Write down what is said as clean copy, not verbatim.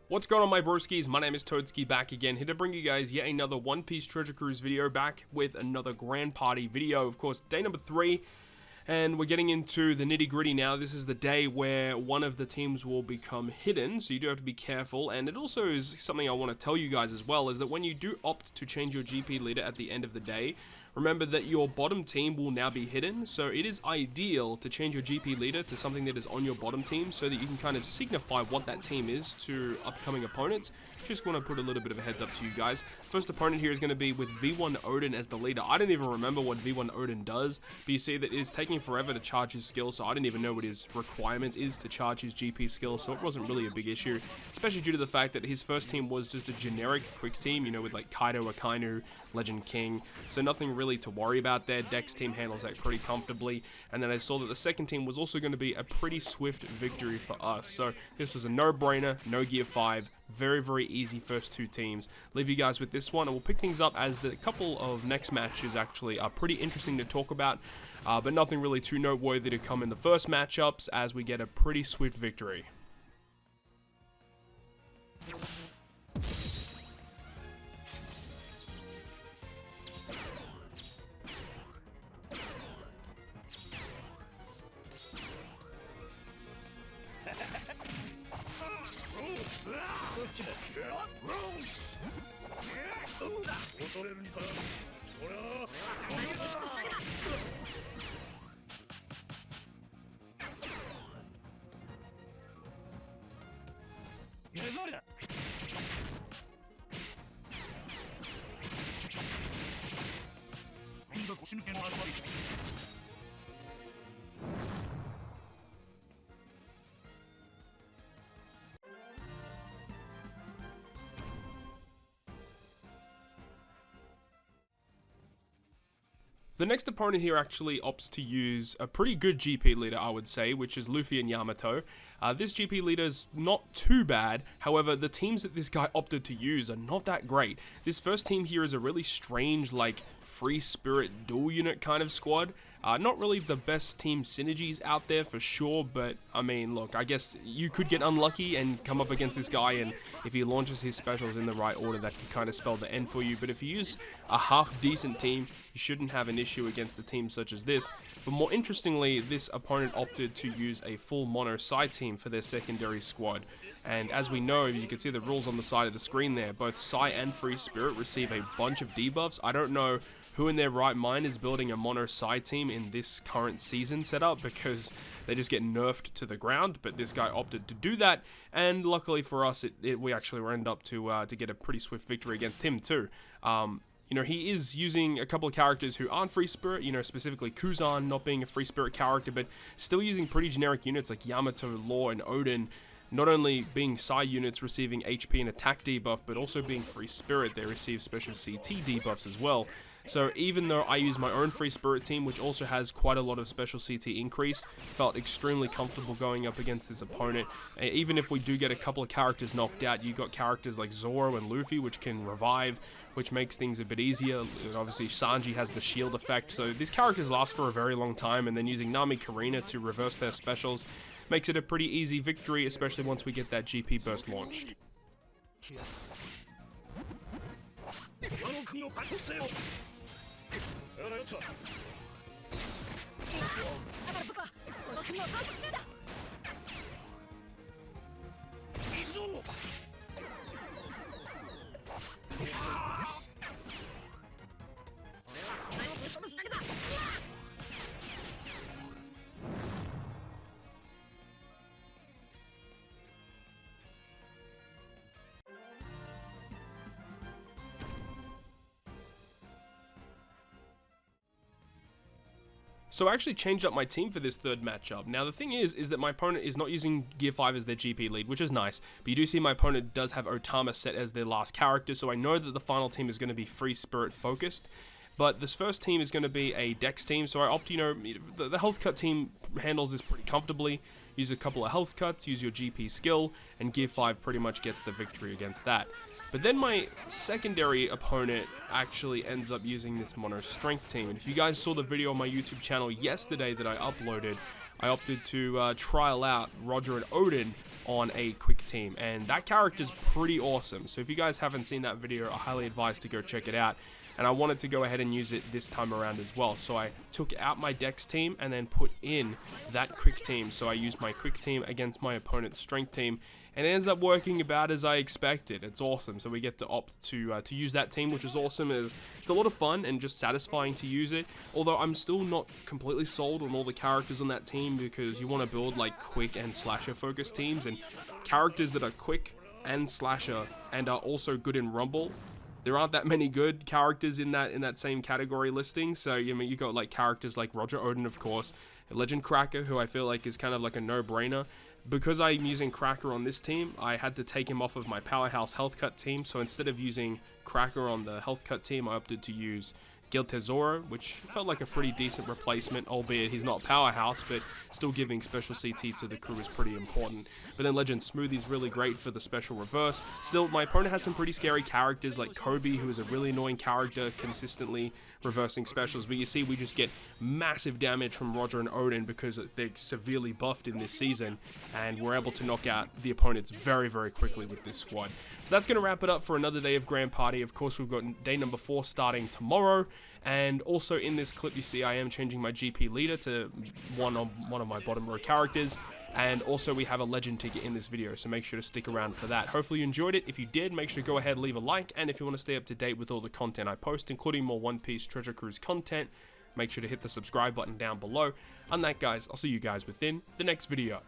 What's going on, my broskiis? My name is Toadskii, back again, here to bring you guys yet another One Piece Treasure Cruise video, back with another Grand Party video. Of course, day number 3, and we're getting into the nitty gritty now. This is the day where one of the teams will become hidden, so you do have to be careful. And it also is something I want to tell you guys as well, is that when you do opt to change your GP leader at the end of the day, remember that your bottom team will now be hidden, so it is ideal to change your GP leader to something that is on your bottom team so that you can kind of signify what that team is to upcoming opponents. Just want to put a little bit of a heads up to you guys. First opponent here is going to be with V1 Odin as the leader. I don't even remember what V1 Odin does, but you see that it is taking forever to charge his skill, so I didn't even know what his requirement is to charge his GP skill, so it wasn't really a big issue, especially due to the fact that his first team was just a generic quick team, you know, with like Kaido, Akainu, Legend King, so nothing really to worry about there. Dex team handles that pretty comfortably, and then I saw that the second team was also going to be a pretty swift victory for us, so this was a no-brainer, no Gear 5, very easy first two teams. Leave you guys with this one, and we'll pick things up as the couple of next matches actually are pretty interesting to talk about, but nothing really too noteworthy to come in the first matchups as we get a pretty swift victory. The next opponent here actually opts to use a pretty good GP leader, I would say, which is Luffy and Yamato. This GP leader is not too bad, however, the teams that this guy opted to use are not that great. This first team here is a really strange, like, free spirit dual unit kind of squad. Not really the best team synergies out there for sure, but I mean, look, I guess you could get unlucky and come up against this guy, and if he launches his specials in the right order, that could kind of spell the end for you. But if you use a half decent team, you shouldn't have an issue against a team such as this. But more interestingly, this opponent opted to use a full mono Psy team for their secondary squad. And as we know, you can see the rules on the side of the screen there, both Psy and Free Spirit receive a bunch of debuffs. I don't know who in their right mind is building a mono Psy team in this current season setup, because they just get nerfed to the ground, but this guy opted to do that, and luckily for us, we actually ended up to get a pretty swift victory against him too. You know, he is using a couple of characters who aren't Free Spirit, you know, specifically Kuzan not being a Free Spirit character, but still using pretty generic units like Yamato, Law, and Odin, not only being Psy units receiving HP and attack debuff, but also being Free Spirit, they receive special CT debuffs as well. So even though I use my own Free Spirit team, which also has quite a lot of special CT increase, felt extremely comfortable going up against this opponent. Even if we do get a couple of characters knocked out, you got characters like Zoro and Luffy, which can revive, which makes things a bit easier. And obviously Sanji has the shield effect, so these characters last for a very long time, and then using Nami Karina to reverse their specials makes it a pretty easy victory, especially once we get that GP burst launched. So I actually changed up my team for this third matchup. Now the thing is that my opponent is not using Gear 5 as their GP lead, which is nice, but you do see my opponent does have Otama set as their last character, so I know that the final team is going to be Free Spirit focused. But this first team is going to be a Dex team, so I opt, you know, the health cut team handles this pretty comfortably. Use a couple of health cuts, use your GP skill, and Gear 5 pretty much gets the victory against that. But then my secondary opponent actually ends up using this mono strength team. And if you guys saw the video on my YouTube channel yesterday that I uploaded, I opted to trial out Roger and Odin on a quick team, and that character's pretty awesome. So if you guys haven't seen that video, I highly advise to go check it out. And I wanted to go ahead and use it this time around as well. So I took out my Dex team and then put in that quick team. So I used my quick team against my opponent's strength team, and it ends up working about as I expected. It's awesome. So we get to opt to use that team, which is awesome. It's a lot of fun and just satisfying to use it. Although I'm still not completely sold on all the characters on that team, because you want to build like quick and slasher focused teams, and characters that are quick and slasher and are also good in Rumble. There aren't that many good characters in that same category listing. So, you mean, you got like characters like Roger Odin, of course, Legend Cracker, who I feel like is kind of like a no-brainer. Because I'm using Cracker on this team, I had to take him off of my Powerhouse Health Cut team. So instead of using Cracker on the Health Cut team, I opted to use Gil Tesoro, which felt like a pretty decent replacement, albeit he's not Powerhouse, but still giving special CT to the crew is pretty important. But then Legend Smoothie's really great for the special reverse. Still, my opponent has some pretty scary characters like Kobe, who is a really annoying character, consistently reversing specials. But you see, we just get massive damage from Roger and Odin because they're severely buffed in this season, and we're able to knock out the opponents very, very quickly with this squad. So that's going to wrap it up for another day of Grand Party. Of course, we've got day number 4 starting tomorrow. And also in this clip, you see I am changing my GP leader to one of my bottom row characters. And also we have a legend ticket in this video, so make sure to stick around for that. Hopefully you enjoyed it. If you did, make sure to go ahead and leave a like. And if you want to stay up to date with all the content I post, including more One Piece Treasure Cruise content, make sure to hit the subscribe button down below. On that, guys, I'll see you guys within the next video.